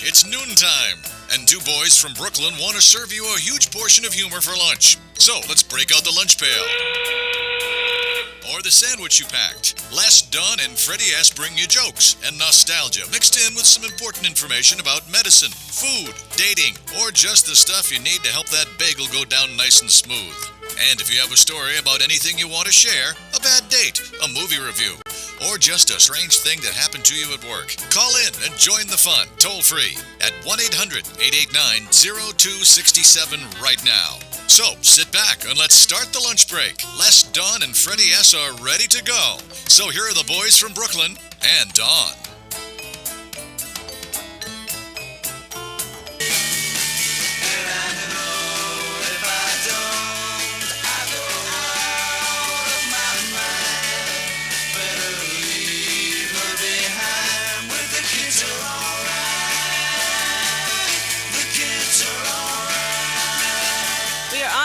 It's noontime, and two boys from Brooklyn want to serve you a huge portion of humor for lunch. So let's break out the lunch pail. Or the sandwich you packed. Les, Don, and Freddie S. bring you jokes and nostalgia mixed in with some important information about medicine, food, dating, or just the stuff you need to help that bagel go down nice and smooth. And if you have a story about anything you want to share, a bad date, a movie review, or just a strange thing that happened to you at work, call in and join the fun toll free at 1-800-889-0267 right now. So sit back and let's start the lunch break. Les, Dawn, and Freddie S. are ready to go. So here are the boys from Brooklyn and Dawn.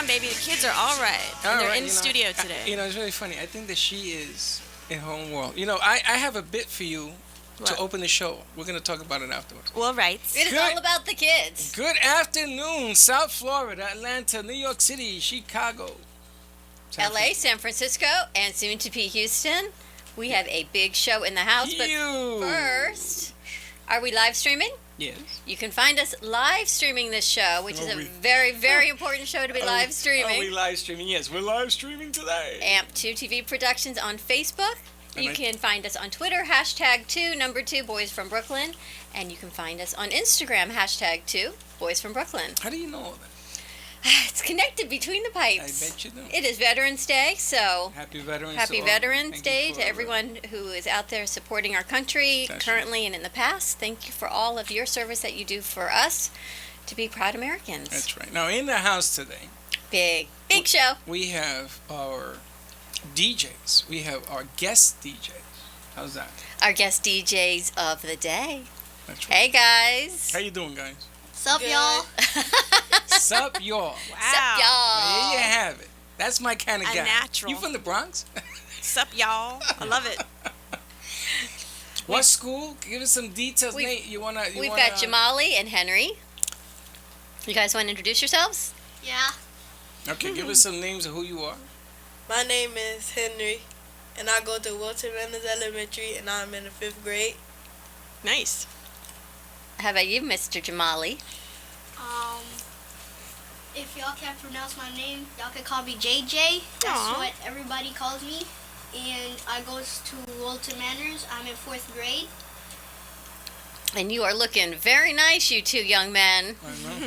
Baby, the kids are all right. And they're in the studio today. It's really funny. I think that she is in her own world. I have a bit for you to open the show. We're going to talk about it afterwards. Well, right. It is all about the kids. Good afternoon, South Florida, Atlanta, New York City, Chicago, LA, San Francisco, and soon to be Houston. We have a big show in the house. But first, are we live streaming? Yes. You can find us live streaming this show, which is a very, very important show to be live streaming. Are we live streaming? Yes, we're live streaming today. AMP2 TV Productions on Facebook. You can find us on Twitter, #2 Boys from Brooklyn. And you can find us on Instagram, #2 Boys from Brooklyn. How do you know all that? It's connected between the pipes. I bet you do. It is Veterans Day, so happy Veterans Day to everyone who is out there supporting our country currently and in the past. Thank you for all of your service that you do for us to be proud Americans. That's right. Now in the house today, big show. We have our DJs. We have our guest DJs. How's that? Our guest DJs of the day. That's right. Hey guys. How you doing, guys? Sup, y'all? Sup, y'all? Wow. Sup, y'all? There you have it. That's my kind of guy. Natural. You from the Bronx? Sup, y'all? I love it. What school? Give us some details. Nate, we've got Jamali and Henry. You guys want to introduce yourselves? Yeah. Okay, give us some names of who you are. My name is Henry, and I go to Wilton Manners Elementary, and I'm in the 5th grade. Nice. How about you, Mr. Jamali? If y'all can't pronounce my name, y'all can call me JJ. That's what everybody calls me. And I go to Wilton Manners. I'm in 4th grade. And you are looking very nice, you two young men. I know.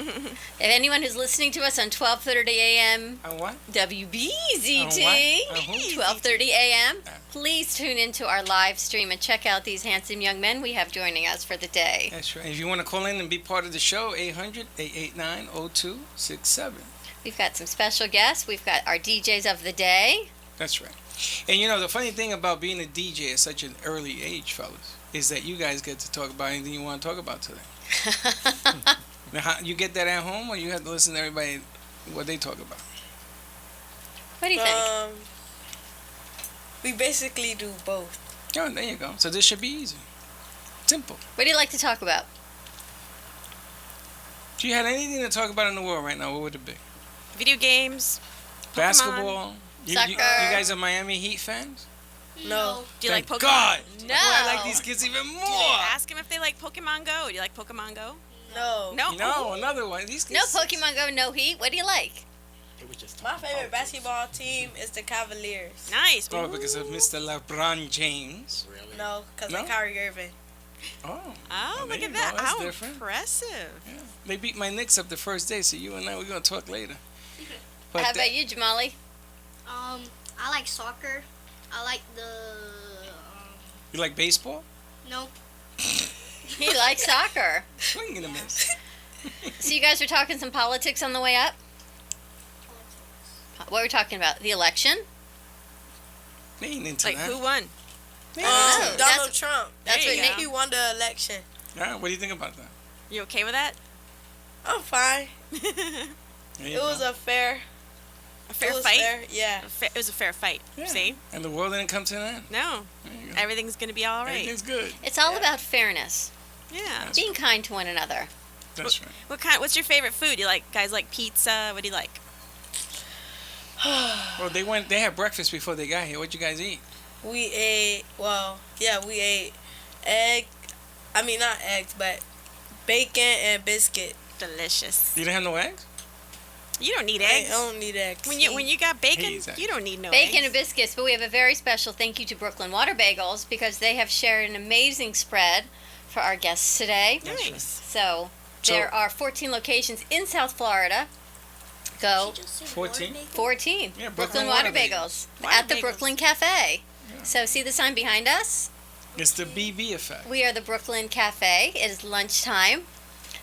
If anyone who's listening to us on 12:30 a.m. On what? WBZT, 12:30 a.m., please tune into our live stream and check out these handsome young men we have joining us for the day. That's right. If you want to call in and be part of the show, 800-889-0267. We've got some special guests. We've got our DJs of the day. That's right. And the funny thing about being a DJ at such an early age, fellas, is that you guys get to talk about anything you want to talk about today. Now, you get that at home, or you have to listen to everybody what they talk about? What do you think? We basically do both. Oh, there you go. So this should be easy. Simple. What do you like to talk about? If you had anything to talk about in the world right now, what would it be? Video games. Basketball. Soccer. You guys are Miami Heat fans? No. Do you like Pokemon? God! No. I like these kids even more. Ask them if they like Pokemon Go. Do you like Pokemon Go? No. No, another one. These kids. No Pokemon Go, no Heat. What do you like? My favorite basketball team is the Cavaliers. Nice. Oh, because of Mr. LeBron James. Really? No, because No? of Kyrie Irving. Oh. Oh, there look you at go. that. That's How different. impressive. Yeah. They beat my Knicks up the first day, so you and I, we're going to talk later. How about you, Jamali? I like soccer. I like You like baseball? nope. He likes soccer. Swing and a miss. So you guys are talking some politics on the way up? What are we talking about? The election? They ain't into Like, that. who won? They ain't into that. Donald Trump. That's There you what go. He won the election. Yeah, what do you think about that? You okay with that? I'm fine. There you It was go. a fair fight? Yeah. It was a fair fight. Yeah. See? And the world didn't come to an end. No. There you go. Everything's going to be all right. Everything's good. It's all about fairness. Yeah. Being kind to one another. That's right. What's your favorite food? You like pizza? What do you like? Well, they had breakfast before they got here. What'd you guys eat? We ate, we ate egg. I mean, not eggs, but bacon and biscuit. Delicious. You didn't have no eggs? You don't need I eggs. don't need eggs. When you got bacon, Hey, Zach. you don't need no Bacon eggs. and biscuits, but we have a very special thank you to Brooklyn Water Bagels because they have shared an amazing spread for our guests today. Nice. So there are 14 locations in South Florida. Go 14? 14. Yeah, Brooklyn Water Bagels Water at the Bagels. Brooklyn Cafe. So see the sign behind us? It's the BB effect. We are the Brooklyn Cafe. It is lunchtime.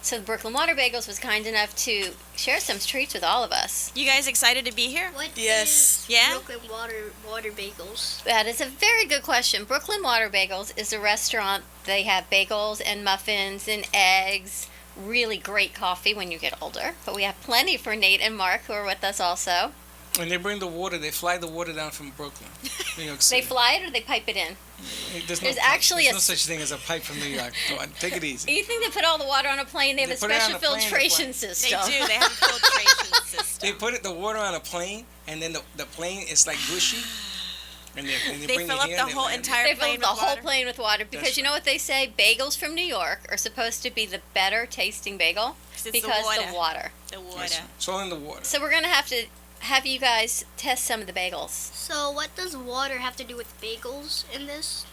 So the Brooklyn Water Bagels was kind enough to share some treats with all of us. You guys excited to be here? What Yes. is Yeah? Brooklyn Water Bagels? That is a very good question. Brooklyn Water Bagels is a restaurant. They have bagels and muffins and eggs. Really great coffee when you get older. But we have plenty for Nate and Mark who are with us also. When they bring the water, they fly the water down from Brooklyn, New York They City. fly it or they pipe it in? There's there's pipe. actually There's a no such thing as a pipe from New York. Go on, take it easy. You think they put all the water on a plane? They have They a put it on special a plane, they filtration They system. do. They have a filtration system. They put the water on a plane, and then the plane is like gushy. And they They bring fill it up here the and they whole land it. entire They plane fill the with whole water. plane with water because That's you know what they say? Bagels from New York are supposed to be the better tasting bagel 'Cause it's because the the water. water. The That's water. right. It's all in the water. So we're gonna have you guys test some of the bagels. So what does water have to do with bagels in this?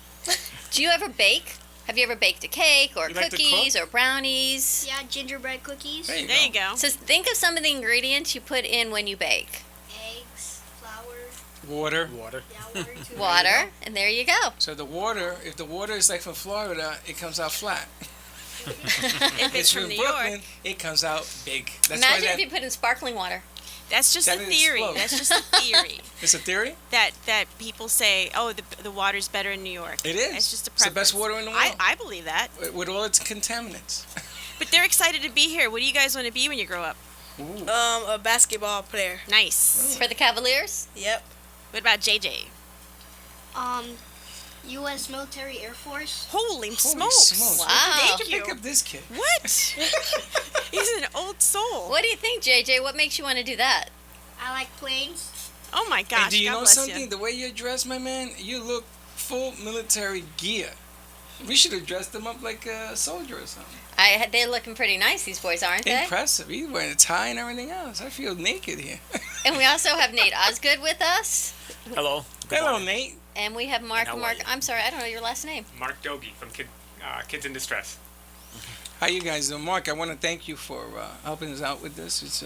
Do you ever bake? Have you ever baked a cake or You like to cookies or brownies? Yeah, gingerbread cookies, There you There you go. go. So think of some of the ingredients you put in when you bake. eggs, flour, Water. yeah, water too. Water, and there you go. So the water, if the water is like from Florida, it comes out flat. If it's from New Brooklyn, York, it comes out big. That's Imagine why if you put in sparkling water. that's just That a is theory. slow. That's just a theory. it's a theory. that people say, oh, the water's better in New York. It is. It's just a It's the best preference. water in the world. I believe that. With all its contaminants. But they're excited to be here. What do you guys want to be when you grow up? Ooh. A basketball player. Nice. For the Cavaliers? Yep. What about JJ? U.S. Military Air Force. Holy Holy smokes. smokes. Wow. Where'd you Thank pick you. up this kid? What? He's an old soul. What do you think, JJ? What makes you want to do that? I like planes. Oh my gosh. And do you God know bless something? You. The way you're dressed, my man, you look full military gear. We should have dressed him up like a soldier or something. They're looking pretty nice, these boys, aren't they? Impressive. He's wearing a tie and everything else. I feel naked here. And we also have Nate Osgood with us. Hello. Good Hello, morning. Nate. And we have Mark. And how are Mark, you? I'm sorry, I don't know your last name. Mark Dogie from Kids in Distress. How you guys doing, Mark? I want to thank you for helping us out with this. It's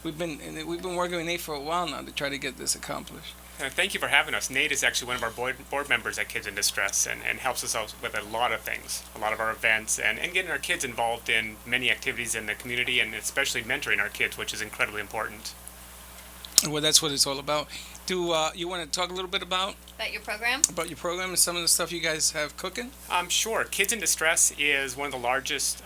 we've been working with Nate for a while now to try to get this accomplished. Thank you for having us. Nate is actually one of our board members at Kids in Distress and helps us out with a lot of things, a lot of our events, and getting our kids involved in many activities in the community and especially mentoring our kids, which is incredibly important. Well, that's what it's all about. Do you want to talk a little bit about About your program? your program and some of the stuff you guys have cooking? Sure. Kids in Distress is one of the largest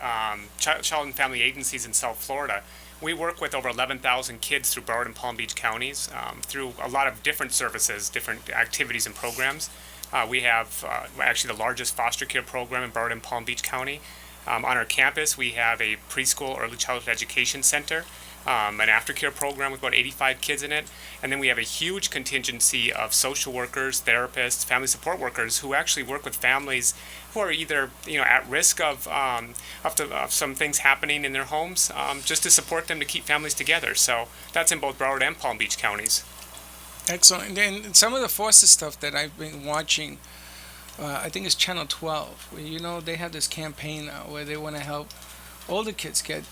child and family agencies in South Florida. We work with over 11,000 kids through Broward and Palm Beach counties through a lot of different services, different activities and programs. We have actually the largest foster care program in Broward and Palm Beach County. On our campus, we have a preschool early childhood education center, an aftercare program with about 85 kids in it, and then we have a huge contingency of social workers, therapists, family support workers who actually work with families who are either at risk of some things happening in their homes, just to support them to keep families together. So that's in both Broward and Palm Beach counties. Excellent. And then some of the foster stuff that I've been watching, I think it's Channel 12, where they have this campaign now where they want to help older kids get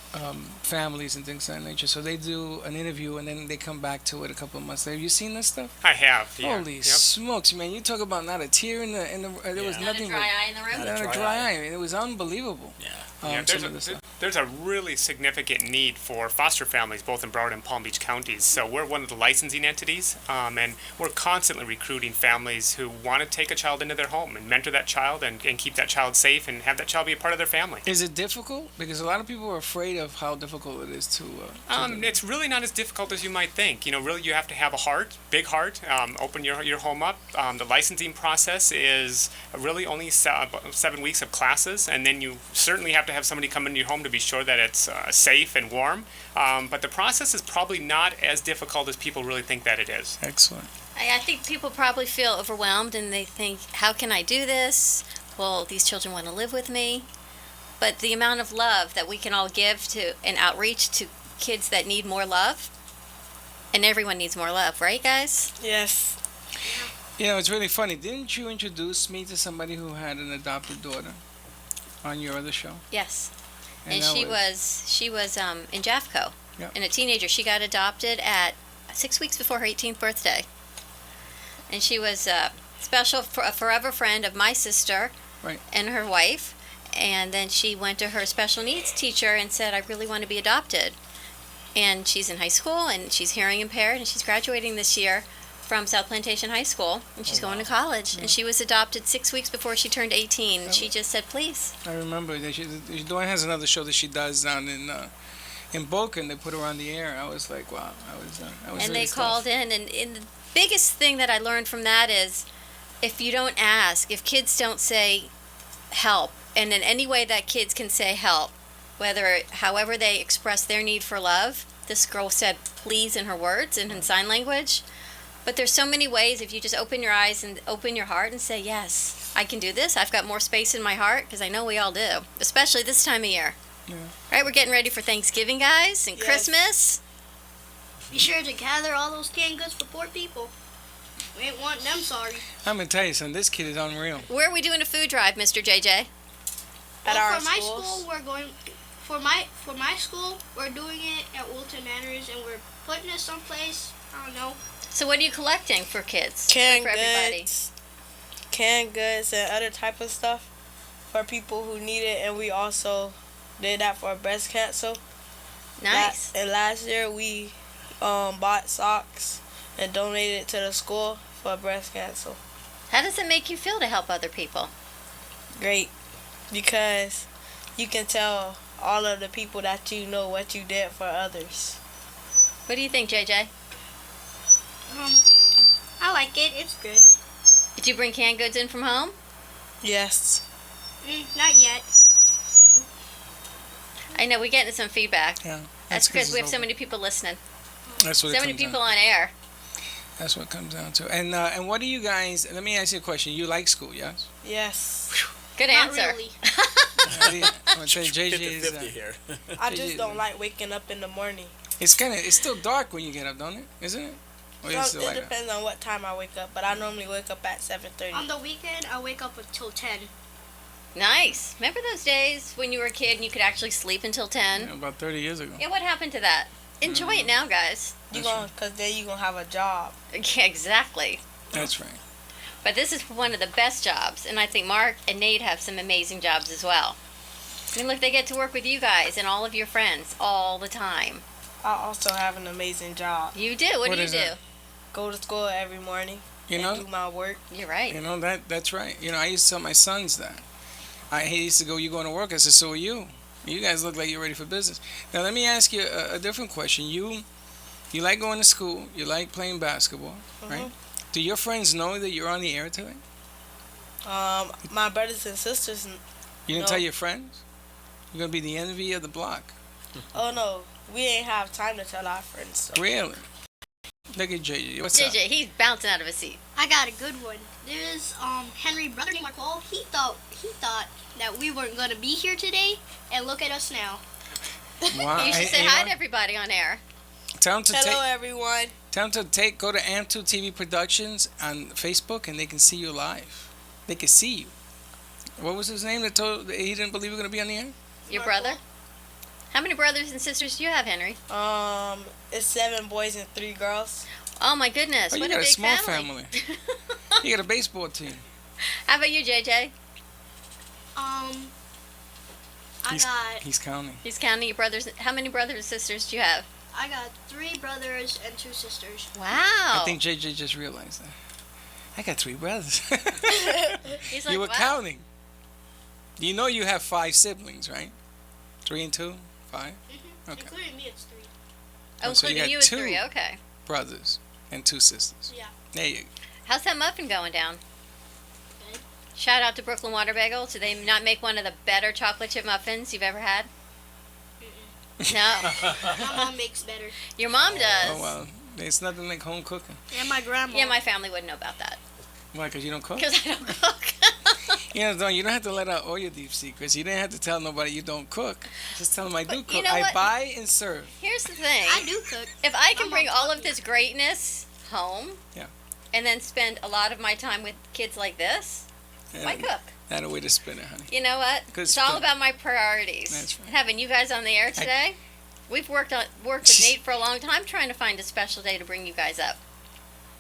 families and things of that nature. So they do an interview and then they come back to it a couple of months later. Have you seen this stuff? I have. Yeah. Holy Yep. smokes, man! You talk about not a tear in the there was Yeah. nothing Not a dry eye in the room? but not a dry eye. I mean, it was unbelievable. Yeah, some of the stuff. there's a really significant need for foster families both in Broward and Palm Beach counties. So we're one of the licensing entities, and we're constantly recruiting families who want to take a child into their home and mentor that child and keep that child safe and have that child be a part of their family. Is it difficult? Because a lot of people are afraid of how difficult it is to do It's really not as difficult as you might think. Really, you have to have a heart, big heart. Open your home up. The licensing process is really only 7 weeks of classes, and then you certainly have to have somebody come into your home to be sure that it's safe and warm. But the process is probably not as difficult as people really think that it is. Excellent. I think people probably feel overwhelmed and they think, how can I do this? Well, these children want to live with me. But the amount of love that we can all give to and outreach to kids that need more love, and everyone needs more love, right, guys? Yes. It's really funny. Didn't you introduce me to somebody who had an adopted daughter on your other show? Yes. And that she was in Jeffco, Yeah. and a teenager. She got adopted at 6 weeks before her 18th birthday. And she was a forever friend of my sister Right. and her wife. And then she went to her special needs teacher and said, I really want to be adopted. And she's in high school, and she's hearing impaired, and she's graduating this year from South Plantation High School, and she's going to college. And she was adopted 6 weeks before she turned 18. And she just said, please. I remember that Dawn has another show that she does down in Boca, and they put her on the air. I was like, wow, I was And really they stuffed. called in, and the biggest thing that I learned from that is if you don't ask, if kids don't say help, and in any way that kids can say help, however they express their need for love. This girl said please in her words and in sign language. But there's so many ways if you just open your eyes and open your heart and say, yes, I can do this. I've got more space in my heart, because I know we all do, especially this time of year. Yeah. Right, we're getting ready for Thanksgiving, guys, and Yes. Christmas. Be sure to gather all those canned goods for poor people. We ain't want them sorry. I'm gonna tell you something. This kid is unreal. Where are we doing a food drive, Mr. JJ? At Well, our for my schools. school, we're going. For my school, we're doing it at Wilton Manors, and we're putting it someplace. I don't know. So what are you collecting for kids? Canned for everybody? goods, and other type of stuff for people who need it. And we also did that for breast cancer. Nice. And last year we bought socks and donated it to the school for breast cancer. How does it make you feel to help other people? Great, because you can tell all of the people that you know what you did for others. What do you think, JJ? I like it. It's good. Did you bring canned goods in from home? Yes. Not yet. I know we're getting some feedback. Yeah. That's because we have it's so over. many people listening. That's what So it many comes people down. on air. That's what it comes down to. And what do you guys? Let me ask you a question. You like school, yes? Yes. Good Not answer. really. I'm gonna tell you, JJ is. 50-50 here. I just don't like waking up in the morning. It's still dark when you get up, don't it? Isn't it? Or is it still It like that? depends on what time I wake up, but I normally wake up at On 7:30. the weekend, I wake up until 10. Nice. Remember those days when you were a kid and you could actually sleep until 10? Yeah, about 30 years ago. Yeah, what happened to that? Enjoy it now, guys. Cause then you gonna have a job. Yeah, exactly. That's right. But this is one of the best jobs, and I think Mark and Nate have some amazing jobs as well. I mean, look, they get to work with you guys and all of your friends all the time. I also have an amazing job. You do. What What do you is do? that? Go to school every morning You and know, do my work. You're right. you know that's right. I used to tell my sons that. He used to go, "You going to work?" I said, "So are you. You guys look like you're ready for business." Now let me ask you a different question. You like going to school. You like playing basketball, right? Do your friends know that you're on the air today? My brothers and sisters. You didn't No. tell your friends? You're gonna be the envy of the block. Oh no, we ain't have time to tell our friends. So. Really? Look at JJ. What's up? JJ, he's bouncing out of his seat. I got a good one. There's Henry brother named Michael. He thought that we weren't gonna be here today, and look at us now. Wow. You should Hey, say hey, hi what? to everybody on air. Tell them to Hello, take. everyone. Tell them to go to Am2 TV Productions on Facebook, and they can see you live. They can see you. What was his name that told that he didn't believe we were gonna be on the air? Your brother? How many brothers and sisters do you have, Henry? It's 7 boys and 3 girls. Oh my goodness, Oh, you what got a a big small family. You got a baseball team. How about you, JJ? He's counting. He's counting your brothers. How many brothers and sisters do you have? I got 3 brothers and 2 sisters. Wow. I think JJ just realized that. I got 3 brothers. He's like, You were wow. counting. You know you have 5 siblings, right? 3 and 2, 5 Mm-hmm. Okay. Including me, it's 3. Oh, so you including got you as two. 3. Okay. brothers and 2 sisters. Yeah. There you go. How's that muffin going down? Good. Shout out to Brooklyn Water Bagel. Do they not make one of the better chocolate chip muffins you've ever had? No. My mom makes better. Your mom does. Oh, well, there's nothing like home cooking. And my grandma. Yeah, my family wouldn't know about that Why? Because you don't cook? because I don't cook. You know, you don't have to let out all your deep secrets. You didn't have to tell nobody you don't cook. Just tell them I do But cook. you know I what? buy and serve. Here's the thing. I do cook. If I can I'm bring on all top of of this greatness home, Yeah. and then spend a lot of my time with kids like this, why cook? Not a way to spin it, honey. You know what? Good It's all spin. about my priorities. That's right. And having you guys on the air today, we've worked with Nate for a long time trying to find a special day to bring you guys up.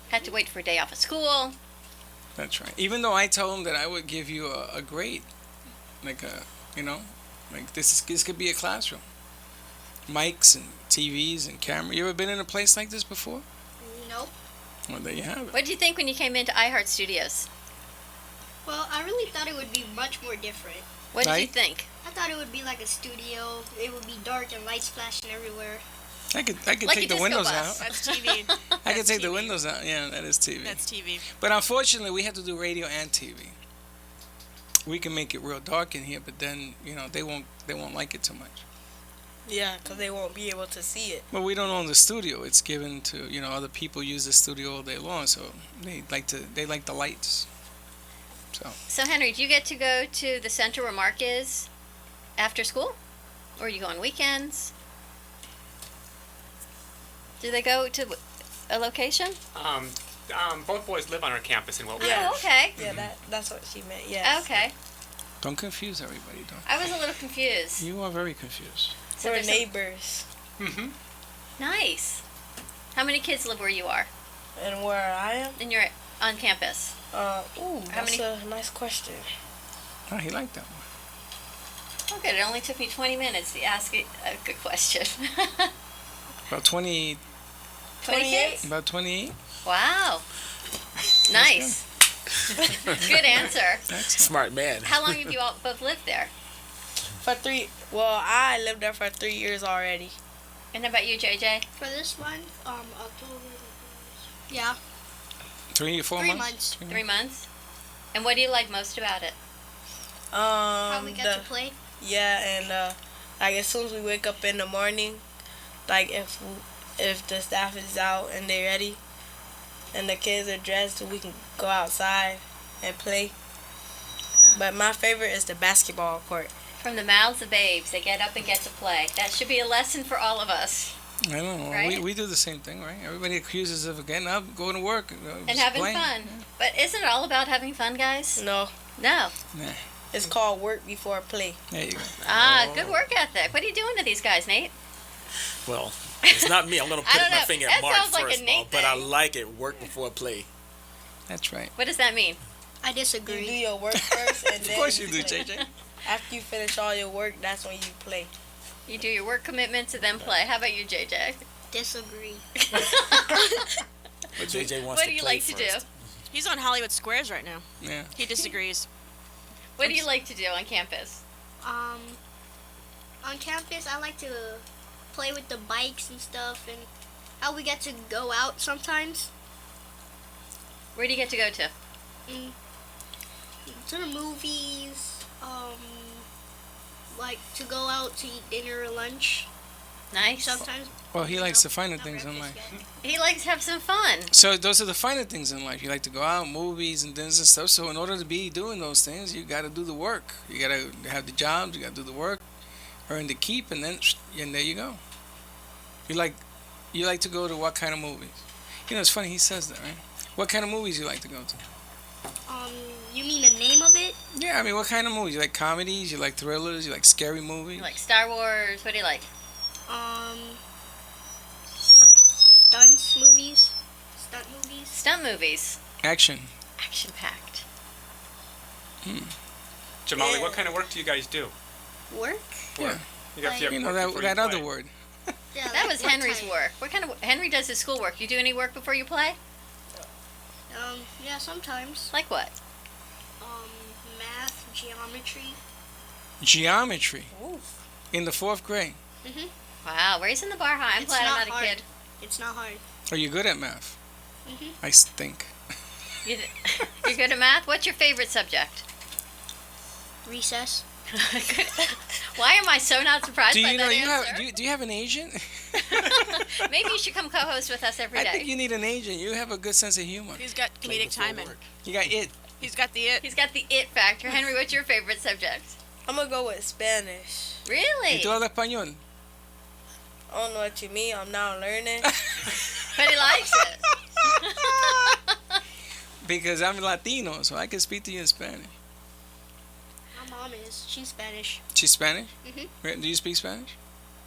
Had to wait for a day off of school. That's right. Even though I told him that I would give you a grade, like this could be a classroom. Mics and TVs and camera. You ever been in a place like this before? Nope. Well, there you have it. What did you think when you came into iHeart Studios? Well, I really thought it would be much more different. What did you Right? think? I thought it would be like a studio. It would be dark and lights flashing everywhere. I could Like a take the disco windows bus. out. That's TV. I could That's take the TV. windows out. Yeah, that is TV. That's TV. But unfortunately, we have to do radio and TV. We can make it real dark in here, but then they won't like it too much. Yeah, because they won't be able to see it. Well, we don't own the studio. It's given to other people use the studio all day long, so they like the lights. So, Henry, do you get to go to the center where Mark is after school? Or you go on weekends? Do they go to a location? Both boys live on our campus in Wilton. Yeah. Oh, okay. Yeah, that's what she meant. Yes. Okay. Don't confuse everybody, don't. I was a little confused. You are very confused. So We're there's some- neighbors. Mm-hmm. Nice. How many kids live where you are? And where I am? And you're on campus? That's a nice question. Oh, he liked that one. Oh, good. It only took me 20 minutes to ask a good question. About 20, 20 kids? about 28. Wow. Nice. Good answer. Smart man. How long have you all both lived there? I lived there for 3 years already. And how about you, JJ? For this one, October. Yeah, 3 or 4 3 months. months. 3 months? And what do you like most about it? How we get to play. Yeah, and like as soon as we wake up in the morning, like if the staff is out and they're ready, and the kids are dressed, we can go outside and play. But my favorite is the basketball court. From the mouths of babes, they get up and get to play. That should be a lesson for all of us. I don't know. Right? We do the same thing, right? Everybody accuses us of getting up, going to work, And just having playing. fun. But isn't it all about having fun, guys? No, No. Nah, it's called work before play. there you go. Good work ethic. What are you doing to these guys, Nate? Well, it's not me. I'm gonna I put don't my know. finger That at Mark sounds like a first of Nate all, but I thing. like it. Work before play. That's right. What does that mean? I You do disagree. your work first, and Of then course you do, play. JJ. After you finish all your work, that's when you play. You do your work commitments and then play. How about you, JJ? Disagree. But JJ wants What to do you play like to first. do? He's on Hollywood Squares right now. Yeah. He disagrees. What do you like to do on campus? On campus, I like to play with the bikes and stuff, and how we get to go out sometimes. Where do you get to go to? To the movies, like to go out to eat dinner or lunch. Nice. Sometimes. Well, he likes the Not finer things in breakfast life. yet. He likes to have some fun. So those are the finer things in life. You like to go out, movies and dinners and stuff. So in order to be doing those things, you got to do the work. You got to have the jobs. You got to do the work, earn the keep, and then there you go. You like to go to what kind of movies? It's funny he says that, right? What kind of movies you like to go to? You mean the name of it? Yeah, I mean, what kind of movies? You like comedies? You like thrillers? You like scary movies? You like Star Wars? What do you like? Stunts movies. Stunt movies. Stunt movies. Action. Action packed. Jamali, what kind of work do you guys do? Work. Yeah. You got to Like- have work before that you other play. word. Yeah, That like was Henry's time. work. What kind of Henry does his schoolwork? You do any work before you play? Yeah, sometimes. Like what? Math, geometry. Geometry. In the 4th grade. Wow, raising the bar high. I'm It's glad not I'm not a hard. kid. It's not hard. Are you good at math? I stink. You're good at math? What's your favorite subject? Recess. Good. Why am I so not surprised Do by you know that you answer? have do you have an agent? Maybe you should come co-host with us every I day. think you need an agent. You have a good sense of humor. He's got comedic timing. You got it. He's got the it. He's got the it factor. Henry, what's your favorite subject? I'm gonna go with Spanish. Really? ¿Y tú hablas español? I don't know what you mean. I'm now learning. But he likes it. Because I'm Latino, so I can speak to you in Spanish. My mom is. She's Spanish. She's Spanish? Mhm. Do you speak Spanish?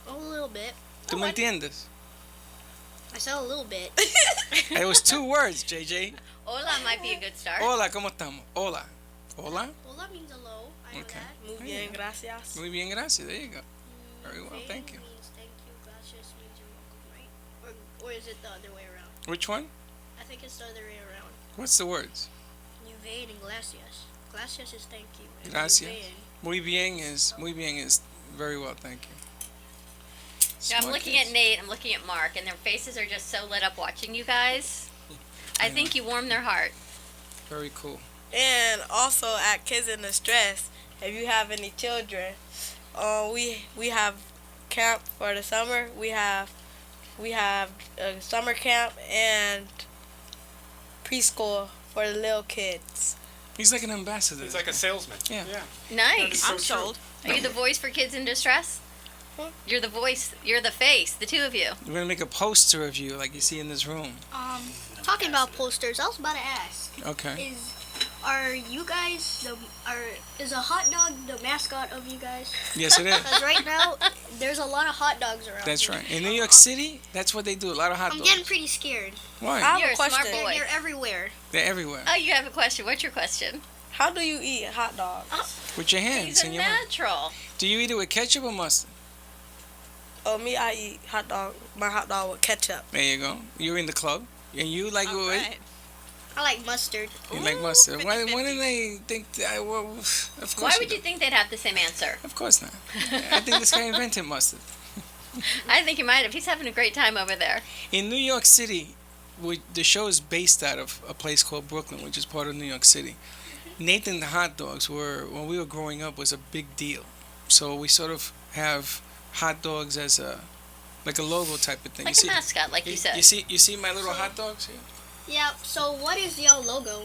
A little bit. ¿Tú me entiendes? I said a little bit. It was 2 words, JJ. Hola might be a good start. Hola, ¿cómo estamos? Hola. Hola? Hola means hello. I know Okay. that. Muy bien, gracias. Muy bien, gracias. There you go. Very well, thank you. Means thank you. Gracias means you're welcome, right? Or is it the other way around? Which one? I think it's the other way around. What's the words? Muy bien and gracias. Gracias is thank you. And Gracias. muy bien. Muy bien is very well, thank you. Yeah, I'm Smart looking kids. at Nate, I'm looking at Mark, and their faces are just so lit up watching you guys. I think you warm their heart. Very cool. And also at Kids in Distress, if you have any children, we have camp for the summer. We have a summer camp and preschool for the little kids. He's like an ambassador. He's like a salesman. Yeah. Nice. I'm sold. Are you the voice for kids in distress? You're the voice, you're the face, the two of you. We're going to make a poster of you like you see in this room. Talking about posters, I was about to ask. Okay. Are you guys is a hot dog the mascot of you guys? Yes, it is. Because right now there's a lot of hot dogs around. That's here. right. In New York City, that's what they do. A lot of hot I'm dogs. getting pretty scared. Why? I You're have a a smart question. boy. They're everywhere. They're everywhere. Oh, you have a question. What's your question? How do you eat hot dogs? With your hands He's a and your mouth. natural. Do you eat it with ketchup or mustard? Oh, me, I eat my hot dog with ketchup. There you go. You're in the club. And you like it All with right. I like mustard. You like mustard. Why didn't they think that? Well, of course Why would do. you think they'd have the same answer? Of course not. I think this guy invented mustard. I think he might have. He's having a great time over there. In New York City, the show is based out of a place called Brooklyn, which is part of New York City. Nathan the hot dogs were, when we were growing up, was a big deal. So we sort of have hot dogs as a logo type of thing. Like a mascot, like you said. You see my little hot dogs here? Yeah. So what is your logo?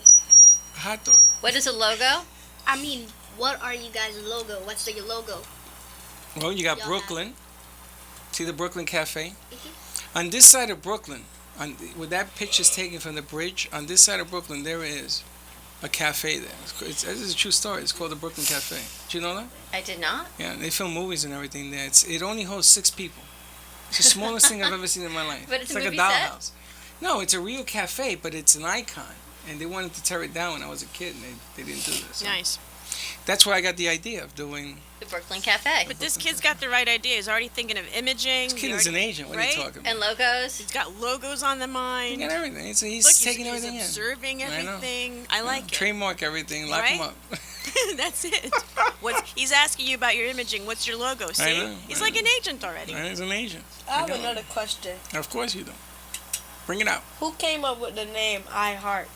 A hot dog. What is a logo? I mean, what are you guys' logo? What's your logo? Well, you got Y'all Brooklyn. See the Brooklyn Cafe? Mm-hmm. On this side of Brooklyn, where that picture's taken from the bridge, on this side of Brooklyn, there is a cafe there. It's a true story. It's called the Brooklyn Cafe. Do you know that? I did not. Yeah, they film movies and everything there. It only holds 6 people. It's the smallest thing I've ever seen in my life. But it's a like movie a set? dollhouse. No, it's a real cafe, but it's an icon. And they wanted to tear it down when I was a kid, and they didn't do this. So Nice. that's where I got the idea of doing. The Brooklyn Cafe. But this kid's got the right idea. He's already thinking of imaging. This kid is an agent. What are right? you talking about? And logos. He's got logos on the He mind. got everything. He's Look, taking he's everything in. observing I know. everything. I like it. Trademark everything. Lock Right? him up. That's it. He's asking you about your imaging. What's your logo? See? know, He's I like know. an agent already. He's an agent. I have know. another question. Of course you do. Bring it out. Who came up with the name I Heart?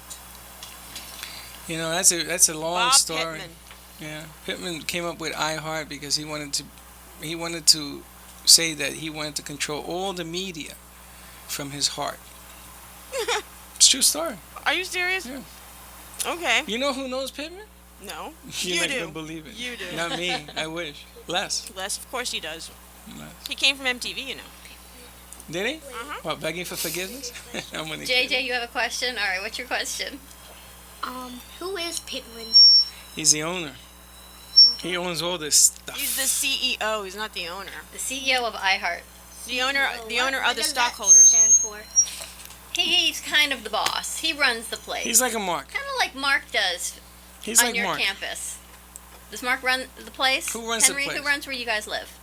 You know, that's a long Bob story. Pittman. Yeah, Pittman came up with iHeart because he wanted to say that he wanted to control all the media from his heart. It's a true story. Are you serious? Yeah. Okay. You know who knows Pittman? No. You're You not do. gonna believe it. You do. Not me. I wish. Les. Les, of course he does. Les. He came from MTV, you know. Did he? Uh-huh. What, begging for forgiveness? I'm gonna JJ, you have a question? All right, what's your question? Who is Pittman? He's the owner. He owns all this stuff. He's the CEO. He's not the owner. The CEO of iHeart. The owner. The owner What of the does that stockholders. stand for? He's kind of the boss. He runs the place. He's like a Mark. kind of like Mark does He's on like your Mark. campus. Does Mark run the place? Who runs the Henry, place? who runs where you guys live?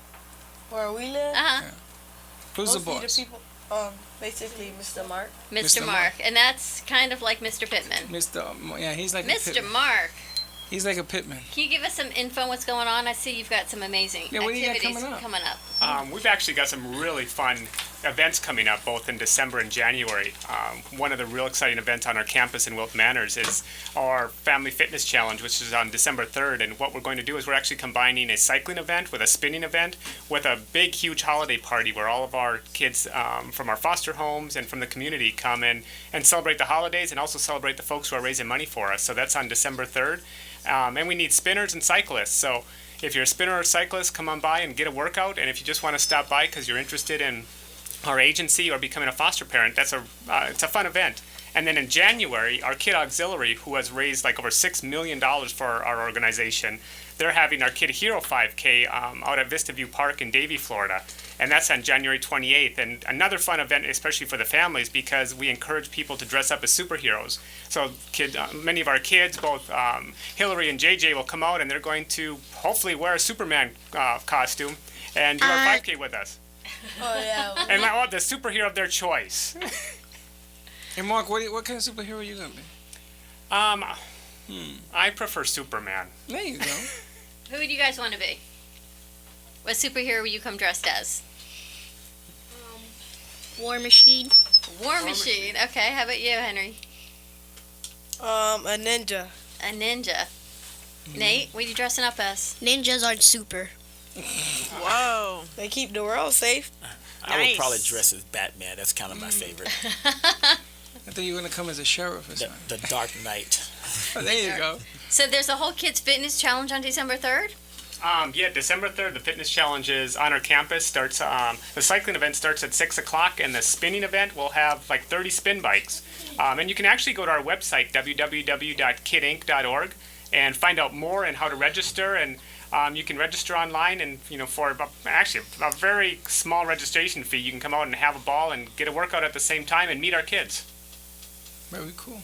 Where we live? Uh-huh. Who's the Mostly boss? people, basically Mr. Mark. Mr. Mr. Mark. And that's kind of like Mr. Pittman. Mr. Yeah, he's like a Mr. Pittman. Mark. He's like a pitman. Can you give us some info on what's going on? I see you've got some amazing Yeah, what do you got activities coming up? We've actually got some really fun events coming up both in December and January. One of the real exciting events on our campus in Wilton Manors is our Family Fitness Challenge, which is on December 3rd. And what we're going to do is we're actually combining a cycling event with a spinning event with a big, huge holiday party where all of our kids from our foster homes and from the community come in and celebrate the holidays and also celebrate the folks who are raising money for us. So that's on December 3rd. And we need spinners and cyclists. So if you're a spinner or cyclist, come on by and get a workout. And if you just want to stop by because you're interested in our agency or becoming a foster parent, it's a fun event. And then in January, our Kid Auxiliary, who has raised like over $6 million for our organization, they're having our Kid Hero 5K out at Vista View Park in Davie, Florida. And that's on January 28th. And another fun event, especially for the families, because we encourage people to dress up as superheroes. So many of our kids, both Hillary and JJ, will come out and they're going to hopefully wear a Superman costume and do our 5K with us. Oh, yeah. And the superhero of their choice. And Mark, what kind of superhero are you gonna be? I prefer Superman. There you go. Who would you guys want to be? What superhero will you come dressed as? War Machine. War Machine. Okay, how about you, Henry? A ninja. A ninja. Nate, what are you dressing up as? Ninjas aren't super. Whoa. They keep the world safe. I would probably Nice. dress as Batman. That's kind of my favorite. I thought you were gonna come as a sheriff or The, something. the Dark Knight. Oh, there you go. So there's a whole kids fitness challenge on December 3rd? Yeah, December 3rd, the fitness challenge is on our campus. Starts. The cycling event starts at 6 o'clock, and the spinning event will have like 30 spin bikes. And you can actually go to our website, www.kidinc.org, and find out more and how to register. And you can register online, and for actually a very small registration fee, you can come out and have a ball and get a workout at the same time and meet our kids. Very cool.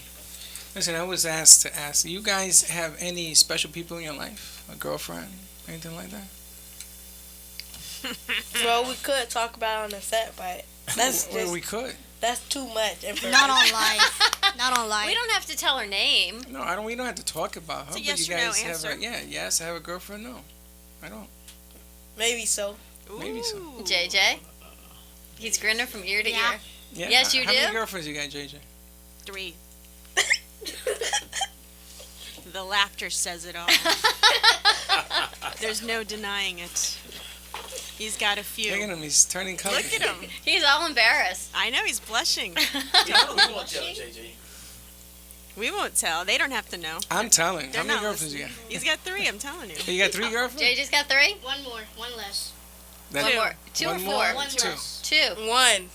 Listen, I was asked to ask, do you guys have any special people in your life? A girlfriend? Anything like that? Well, we could talk about it on the set, but that's Well, just, we could. that's too much information. Not on live. Not on live. We don't have to tell her name. No, I don't. We don't have to talk about her. It's a but yes you or no guys have answer. yes, I have a girlfriend. No, I don't. Maybe so. Maybe so. Ooh. JJ? He's grinning from ear to Yeah. ear. Yeah. Yes, you How many do? girlfriends you got, JJ? 3. The laughter says it all. There's no denying it. He's got a few. Look at him. He's turning color. Look at him. He's all embarrassed. I know he's blushing. JJ. We won't tell. They don't have to know. I'm telling. They're How many not girlfriends you got? He's got 3, I'm telling you. You got 3 girlfriends? JJ's got 3? One more. One less. That- One more. 2 or One 4? more? One 2. less. 2. 1.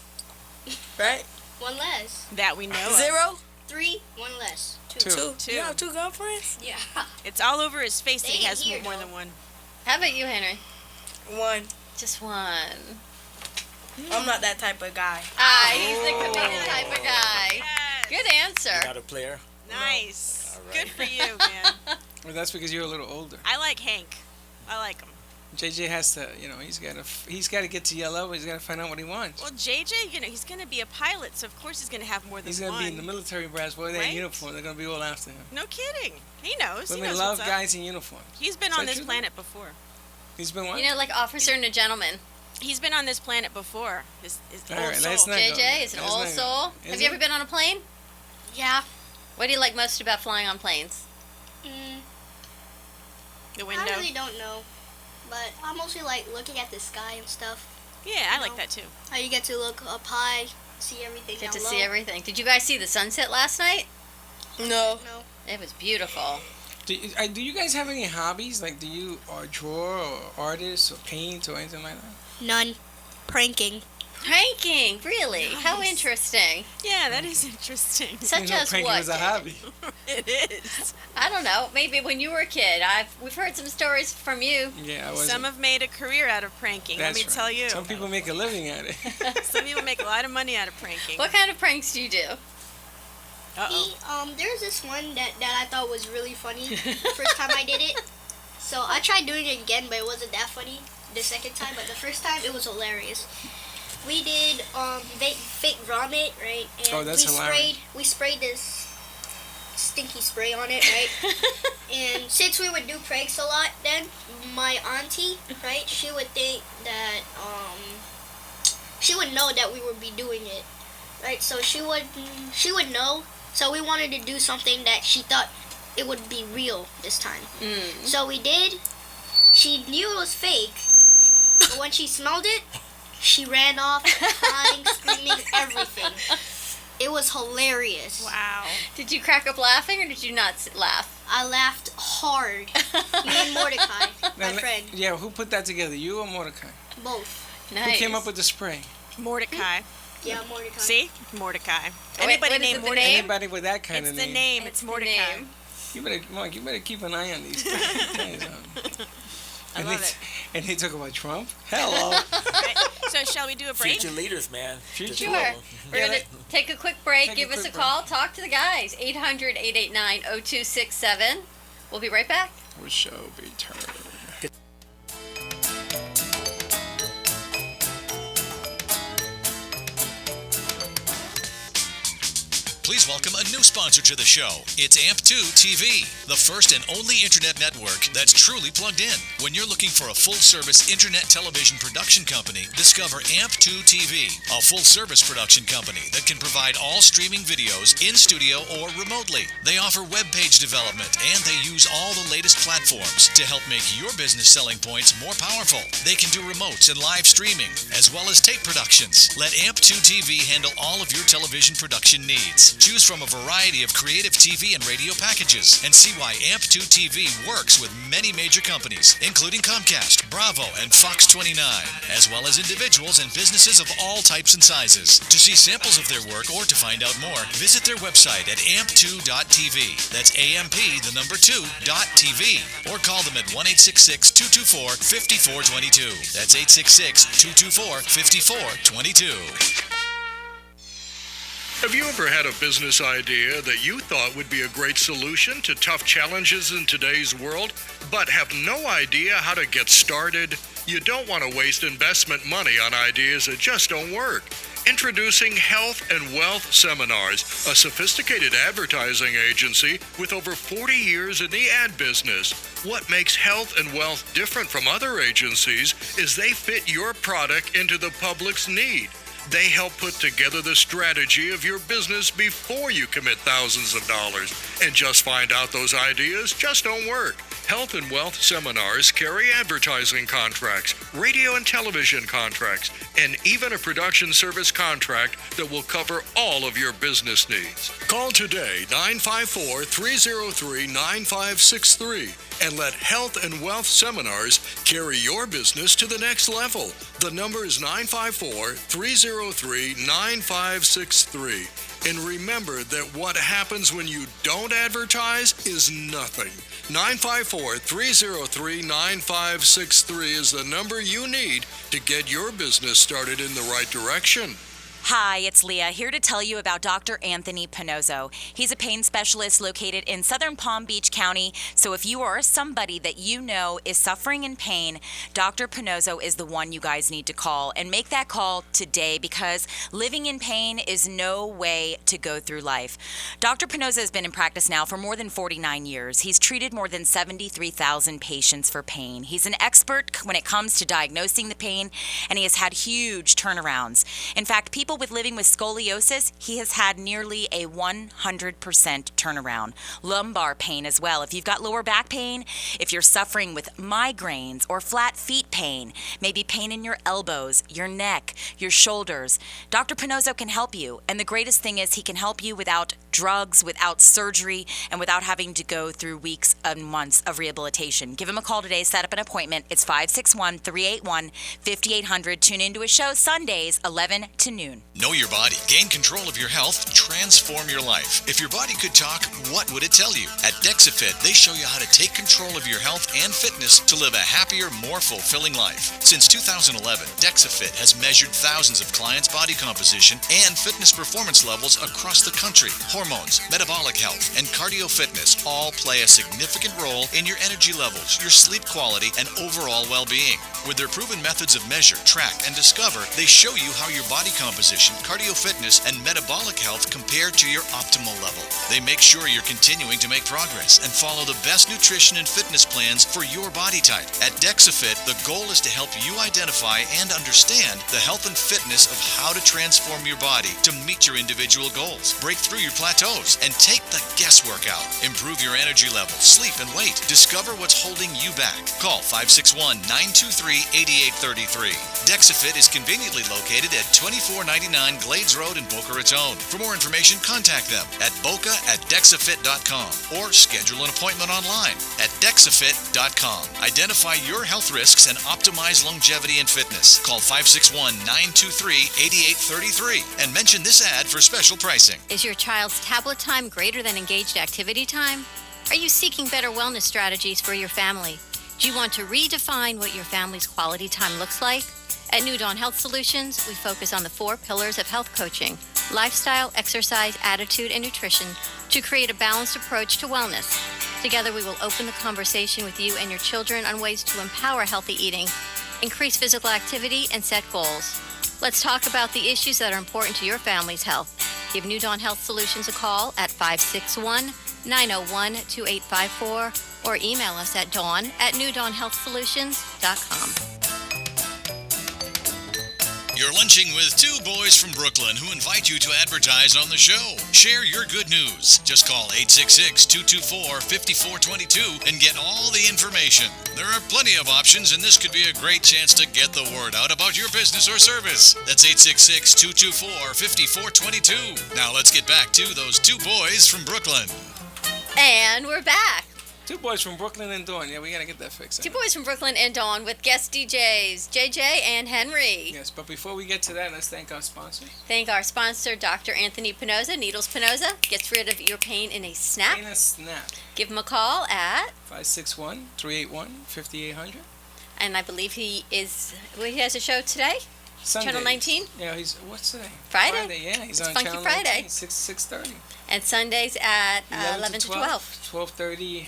Right? One less. That we know of. 0? 3. One less. 2. 2. 2. You have 2 girlfriends? Yeah. It's all over his face that They he has ain't here, more though. than one. How about you, Henry? 1. Just one. I'm not that type of guy. He's the committed type of guy. Yes. Good answer. Not a player. Nice. All right. Good for you, man. Well, that's because you're a little older. I like Hank. I like him. JJ has to, he's got to get to your level. He's got to find out what he wants. Well, JJ, he's going to be a pilot, so of course he's going to have more than He's one. going to be in the military brass. Boy, they're in Right? uniform. They're going to be all after him. No kidding. He knows. He Women knows love what's up. guys in uniform. He's been Is on that this true? planet before. He's been what? You know, like Officer and a Gentleman. He's been on this planet before. His All old right, soul. let's not go JJ there. is an Let's old not go. soul. Is Have you ever it? been on a plane? Yeah. What do you like most about flying on planes? The window. I really don't know. But I mostly like looking at the sky and stuff. Yeah, I like that too. How you get to look up high, see everything Get down to low. see everything. Did you guys see the sunset last night? No. No. It was beautiful. Do you guys have any hobbies? Like, do you draw or artist or paint or anything like that? None. Pranking. Pranking, really? How Nice. interesting. Yeah, that is interesting. Such You know, as pranking what? was a JJ? hobby. It is. I don't know. Maybe when you were a kid. We've heard some stories from you. Yeah, I was. Some have made a career out of pranking. Let me tell you. Some people make a living at it. Some people make a lot of money out of pranking. What kind of pranks do you do? Uh-oh. There's this one that I thought was really funny the first time I did it. So I tried doing it again, but it wasn't that funny the second time. But the first time, it was hilarious. We did fake vomit, right? And Oh, that's hilarious. we sprayed this stinky spray on it, right? And since we would do pranks a lot then, my auntie, right, she would think that, she would know that we would be doing it, right? So she would know. So we wanted to do something that she thought it would be real this time. So we did. She knew it was fake, but when she smelled it, she ran off, crying, screaming, everything. It was hilarious. Wow. Did you crack up laughing or did you not laugh? I laughed hard. Me and Mordecai, my friend, Yeah, who put that together? You or Mordecai? both. Nice. Who came up with the spray? Mordecai. Yeah, Mordecai. See? Mordecai. Wait, Anybody what is named it, the Mordecai? name? Anybody with that kind It's of the name. name. It's It's the Mordecai. name. You better, Mark, you better keep an eye on these guys. I love it. And they talk about Trump. Hello. Right. So shall we do a break? Future leaders, man. Future- Sure. Well, We're Yeah, going to take a quick break. take a Give us quick a call. Talk to the guys. 800-889-0267. We'll be right back. We shall be turned. Please welcome a new sponsor to the show. It's AMP2 TV, the first and only internet network that's truly plugged in. When you're looking for a full-service internet television production company, discover AMP2 TV, a full-service production company that can provide all streaming videos in studio or remotely. They offer web page development and they use all the latest platforms to help make your business selling points more powerful. They can do remotes and live streaming, as well as tape productions. Let AMP2 TV handle all of your television production needs. Choose from a variety of creative TV and radio packages and see why AMP2 TV works with many major companies, including Comcast, Bravo, and Fox 29, as well as individuals and businesses of all types and sizes. To see samples of their work or to find out more, visit their website at amp2.tv. That's AMP2.tv. Or call them at 1-866-224-5422. That's 866-224-5422. Have you ever had a business idea that you thought would be a great solution to tough challenges in today's world, but have no idea how to get started? You don't want to waste investment money on ideas that just don't work. Introducing Health and Wealth Seminars, a sophisticated advertising agency with over 40 years in the ad business. What makes Health and Wealth different from other agencies is they fit your product into the public's need. They help put together the strategy of your business before you commit thousands of dollars. And just find out those ideas just don't work. Health and Wealth Seminars carry advertising contracts, radio and television contracts, and even a production service contract that will cover all of your business needs. Call today, 954-303-9563, and let Health and Wealth Seminars carry your business to the next level. The number is 954-303-9563. And remember that what happens when you don't advertise is nothing. 954-303-9563 is the number you need to get your business started in the right direction. Hi, it's Leah, here to tell you about Dr. Anthony Pinozzo. He's a pain specialist located in Southern Palm Beach County, so if you are somebody that you know is suffering in pain, Dr. Pinozzo is the one you guys need to call. And make that call today, because living in pain is no way to go through life. Dr. Pinozzo has been in practice now for more than 49 years. He's treated more than 73,000 patients for pain. He's an expert when it comes to diagnosing the pain, and he has had huge turnarounds. In fact, people with living with scoliosis, he has had nearly a 100% turnaround. Lumbar pain as well. If you've got lower back pain, if you're suffering with migraines or flat feet pain, maybe pain in your elbows, your neck, your shoulders, Dr. Pinozzo can help you. And the greatest thing is he can help you without drugs, without surgery, and without having to go through weeks and months of rehabilitation. Give him a call today. Set up an appointment. It's 561-381-5800. Tune into his show Sundays, 11 to noon. Know your body, gain control of your health, transform your life. If your body could talk, what would it tell you? At DexaFit, they show you how to take control of your health and fitness to live a happier, more fulfilling life. Since 2011, DexaFit has measured thousands of clients' body composition and fitness performance levels across the country. Hormone hormones, metabolic health, and cardio fitness all play a significant role in your energy levels, your sleep quality, and overall well-being. With their proven methods of measure, track, and discover, they show you how your body composition, cardio fitness, and metabolic health compare to your optimal level. They make sure you're continuing to make progress and follow the best nutrition and fitness plans for your body type. At DexaFit, the goal is to help you identify and understand the health and fitness of how to transform your body to meet your individual goals, break through your plateaus, and take the guesswork out. Improve your energy level, sleep, and weight. Discover what's holding you back. Call 561-923-8833. DexaFit is conveniently located at 2499 Glades Road in Boca Raton. For more information, contact them at boca@dexafit.com or schedule an appointment online at dexafit.com. Identify your health risks and optimize longevity and fitness. Call 561-923-8833 and mention this ad for special pricing. Is your child's tablet time greater than engaged activity time? Are you seeking better wellness strategies for your family? Do you want to redefine what your family's quality time looks like? At New Dawn Health Solutions, we focus on the 4 pillars of health coaching: lifestyle, exercise, attitude, and nutrition to create a balanced approach to wellness. Together, we will open the conversation with you and your children on ways to empower healthy eating, increase physical activity, and set goals. Let's talk about the issues that are important to your family's health. Give New Dawn Health Solutions a call at 561-901-2854 or email us at dawn@newdawnhealthsolutions.com. You're lunching with two boys from Brooklyn who invite you to advertise on the show. Share your good news. Just call 866-224-5422 and get all the information. There are plenty of options, and this could be a great chance to get the word out about your business or service. That's 866-224-5422. Now let's get back to those two boys from Brooklyn. And we're back. Two boys from Brooklyn and Dawn. Yeah, we got to get that fixed. Two boys from Brooklyn and Dawn with guest DJs, JJ and Henry. Yes, but before we get to that, let's thank our sponsors. Thank our sponsor, Dr. Anthony Pinoza, Needles Pinoza. Gets rid of your pain in a snap. In a snap. Give him a call at 561-381-5800. And I believe he has a show today? Sundays. Channel 19? Yeah, what's today? Friday. Yeah, he's It's on Funky Channel Friday. 19, 6:30. And Sundays at 11 to 12. 12:30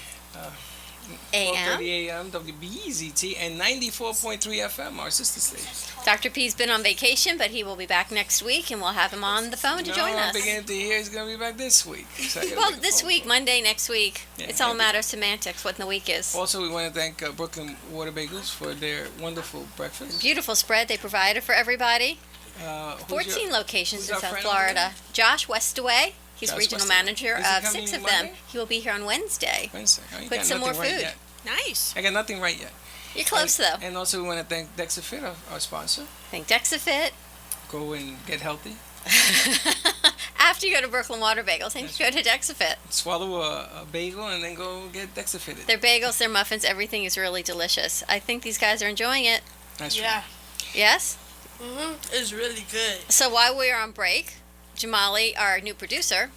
a.m. WBZT and 94.3 FM, our sister station. Dr. P's been on vacation, but he will be back next week, and we'll have him on the phone to join I'm us. beginning to hear he's going to be back this week. So Well, this week, Monday, next week. Yeah, It's all a maybe. matter of semantics, what the week is. Also, we want to thank Brooklyn Water Bagels for their wonderful breakfast. Beautiful spread they provided for everybody. Who's 14 locations who's in our South friend Florida. Josh Westaway. He's Josh regional Westaway. manager Is he of coming 6 of them. Monday? He will be here on Wednesday. Wednesday. Oh, you Put got some more nothing right food. yet. Nice. I got nothing right yet. You're close, though. And also, we want to thank DexaFit, our sponsor. Thank DexaFit. Go and get healthy. After you go to Brooklyn Water Bagels, and you go to DexaFit. Swallow a bagel and then go get DexaFitted. Their bagels, their muffins, everything is really delicious. I think these guys are enjoying it. That's Yeah. Yes? It's really good. So while we are on break, Jamali, our new producer,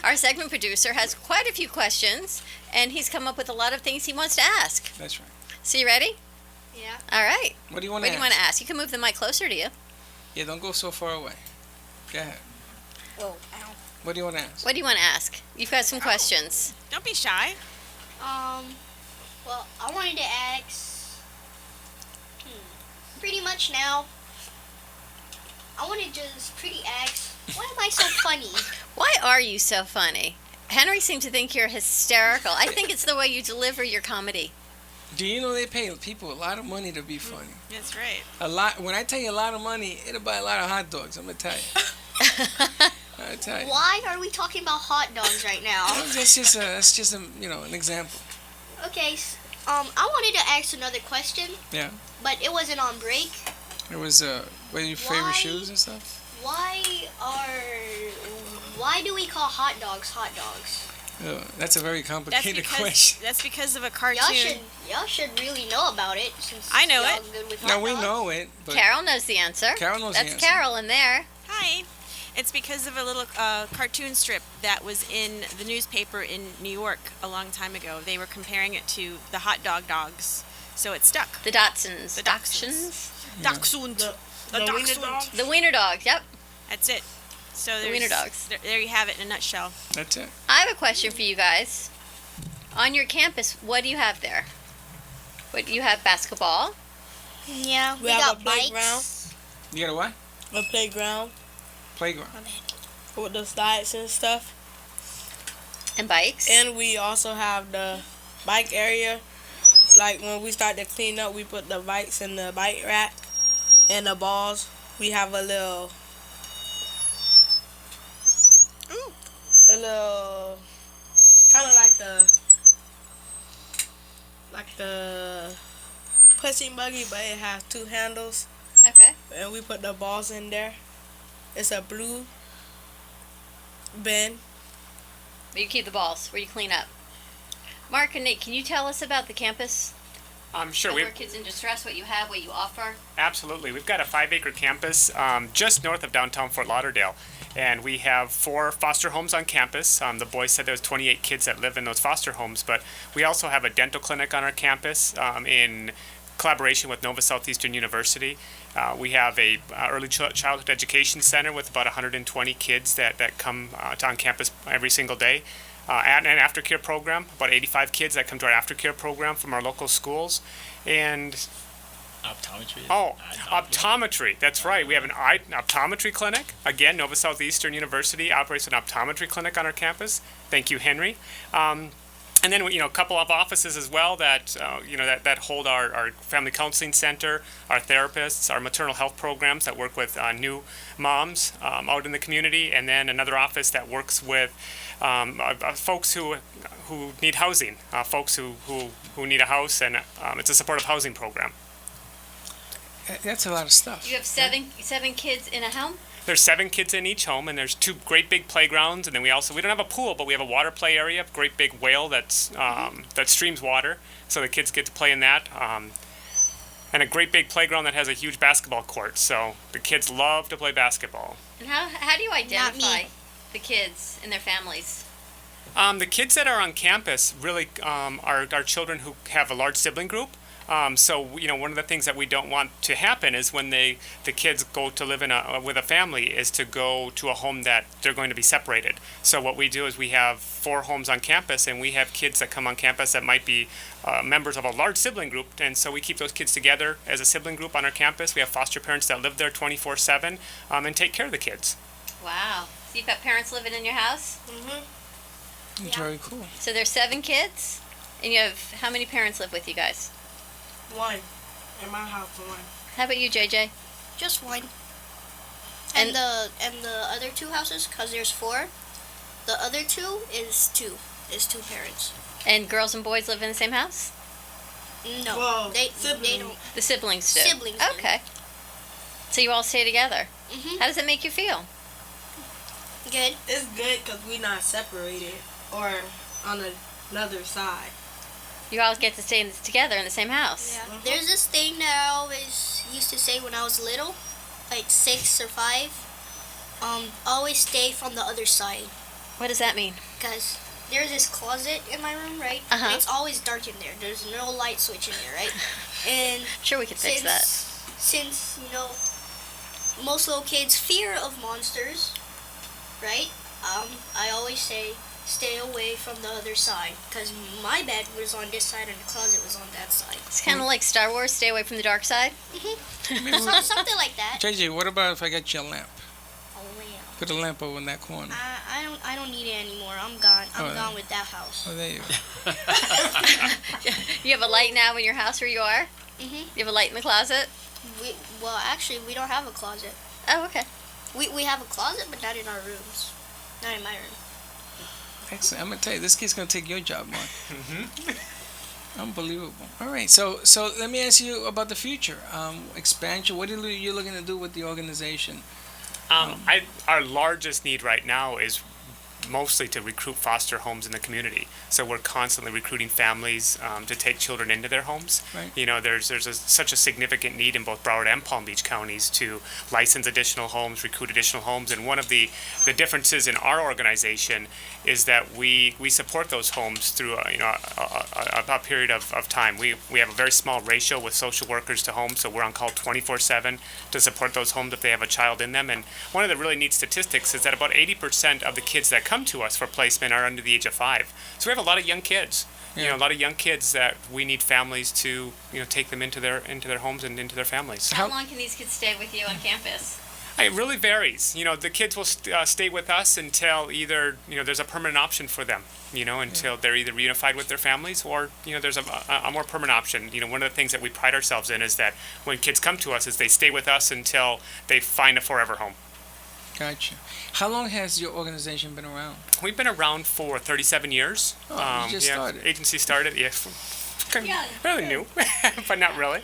our segment producer, has quite a few questions, and he's come up with a lot of things he wants to ask. That's right. So you ready? Yeah. All right. What do you want What to do you want to ask? You can move the mic closer to you. Yeah, don't go so far away. Go ahead. Oh, What do you want to ask? What do you want to ask? You've got some questions. Don't be shy. well, I wanted to ask, pretty much now, I want to just ask, why am I so funny? Why are you so funny? Henry seemed to think you're hysterical. I think it's the way you deliver your comedy. Do you know they pay people a lot of money to be funny? That's right. A lot. When I tell you a lot of money, it'll buy a lot of hot dogs. I'm gonna tell you. I tell you. Why are we talking about hot dogs right now? That's just an example. Okay, I wanted to ask another question, Yeah. but it wasn't on break. It was what are your favorite Why- shoes and stuff? Why do we call hot dogs? That's a very That's complicated question. because of a cartoon. Y'all should really know about it since I know y'all it. good with Now hot we dogs. know it, but Carol knows the answer. Carol knows the That's answer. Carol in there. Hi. It's because of a little cartoon strip that was in the newspaper in New York a long time ago. They were comparing it to the hot dog dogs, so it stuck. The Datsuns. The Dachshunds. Dachshund. The wiener Dachshund. dog? The wiener dogs, yep. That's it. So The wiener dogs. There you have it in a nutshell. That's it. I have a question for you guys. On your campus, what do you have there? What you have basketball? Yeah, We have a playground. You got a what? A playground Playground. with the slides and stuff. And bikes? And we also have the bike area. Like when we start to clean up, we put the bikes in the bike rack and the balls. We have a little kind of like the pushing buggy, but it has two handles. Okay. And we put the balls in there. It's a blue bin. Where you keep the balls, where you clean up. Mark and Nate, can you tell us about the campus? Sure. For Kids in Distress, what you have, what you offer? Absolutely. We've got a 5-acre campus just north of downtown Fort Lauderdale. And we have 4 foster homes on campus. The boys said there was 28 kids that live in those foster homes. But we also have a dental clinic on our campus in collaboration with Nova Southeastern University. We have a early childhood education center with about 120 kids that come on campus every single day. And an aftercare program, about 85 kids that come to our aftercare program from our local schools. And Optometry. Optometry. That's right. We have an optometry clinic. Again, Nova Southeastern University operates an optometry clinic on our campus. Thank you, Henry. And then, a couple of offices as well that hold our family counseling center, our therapists, our maternal health programs that work with new moms out in the community, and then another office that works with folks who need housing, folks who need a house, and it's a supportive housing program. That's a lot of stuff. You have seven kids in a home? There's 7 kids in each home, and there's 2 great big playgrounds, and then we don't have a pool, but we have a water play area, a great big whale that streams water, so the kids get to play in that, and a great big playground that has a huge basketball court, so the kids love to play basketball. And how do you identify the kids and their families? The kids that are on campus really are children who have a large sibling group. So one of the things that we don't want to happen is when the kids go to live with a family is to go to a home that they're going to be separated. So what we do is we have 4 homes on campus, and we have kids that come on campus that might be members of a large sibling group, and so we keep those kids together as a sibling group on our campus. We have foster parents that live there 24/7 and take care of the kids. Wow. So you've got parents living in your house? Mm-hmm. It's very cool. So there's 7 kids, and you have how many parents live with you guys? 1. In my house, 1. How about you, JJ? Just 1. And- And the other 2 houses, cause there's 4. The other 2 is 2 parents. And girls and boys live in the same house? No, Well, they siblings. don't. The siblings do. Siblings do. Okay. So you all stay together. Mhm. How does it make you feel? Good. It's good because we're not separated or on another side. You all get to stay together in the same house. Yeah. There's this thing that I always used to say when I was little, like 6 or 5. Always stay from the other side. What does that mean? Because there's this closet in my room, right? Uh-huh. And it's always dark in there. There's no light switch in there, right? And Sure, we could fix that. Since, most little kids fear of monsters, right? I always say stay away from the other side. Because my bed was on this side and the closet was on that side. It's kind of like Star Wars, stay away from the dark side. Something like that. JJ, what about if I get you a lamp? A lamp. Put a lamp over in that corner. I don't need it anymore. I'm gone. I'm gone with that house. Oh, there you go. You have a light now in your house where you are? Mhm. You have a light in the closet? Well, actually, we don't have a closet. Oh, okay. We have a closet, but not in our rooms. Not in my room. Excellent. I'm gonna tell you, this kid's gonna take your job, Mark. Unbelievable. All right, so let me ask you about the future. Expansion. What are you looking to do with the organization? Our largest need right now is mostly to recruit foster homes in the community. So we're constantly recruiting families to take children into their homes. Right. You know, there's such a significant need in both Broward and Palm Beach counties to license additional homes, recruit additional homes. And one of the differences in our organization is that we support those homes through a period of time. We have a very small ratio with social workers to homes, so we're on call 24/7 to support those homes if they have a child in them. And one of the really neat statistics is that about 80% of the kids that come to us for placement are under the age of 5. So we have a lot of young kids. You know, a lot of young kids that we need families to, take them into their homes and into their families. How long can these kids stay with you on campus? It really varies. The kids will stay with us until either, there's a permanent option for them, until they're either reunified with their families or, there's a more permanent option. One of the things that we pride ourselves in is that when kids come to us is they stay with us until they find a forever home. Gotcha. How long has your organization been around? We've been around for 37 years. Oh, you just started. Agency started, fairly new, but not really.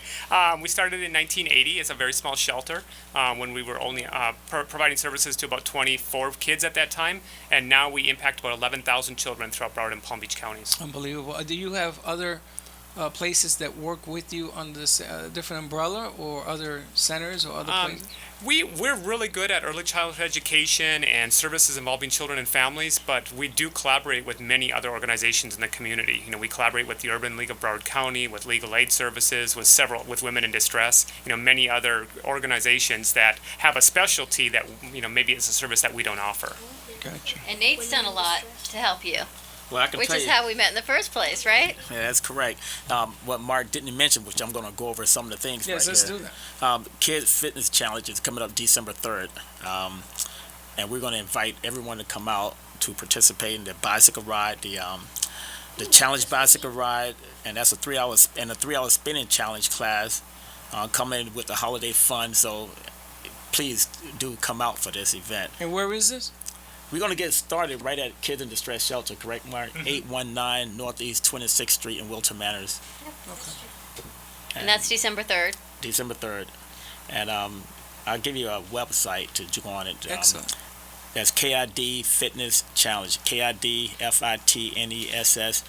We started in 1980 as a very small shelter when we were only providing services to about 24 kids at that time, and now we impact about 11,000 children throughout Broward and Palm Beach counties. Unbelievable. Do you have other places that work with you on this different umbrella, or other centers or other places? We're really good at early childhood education and services involving children and families, but we do collaborate with many other organizations in the community. We collaborate with the Urban League of Broward County, with Legal Aid Services, with Women in Distress, many other organizations that have a specialty that, maybe it's a service that we don't offer. Gotcha. And Nate's done a lot to help you. Well, I can Which tell is you, how we met in the first place, right? Yeah, that's correct. What Mark didn't mention, which I'm going to go over some of the things Yes, right let's here. do that. Kids Fitness Challenge is coming up December 3rd. And we're going to invite everyone to come out to participate in the bicycle ride, the challenge bicycle ride, and that's a 3-hour spinning challenge class coming with the holiday fun. So please do come out for this event. And where is this? We're going to get started right at Kids in Distress Shelter, correct, Mark? 819 Northeast 26th Street in Wilton Manors. And that's December 3rd. December 3rd. And I'll give you a website to go on it. Excellent. That's KID Fitness Challenge. KIDFITNESS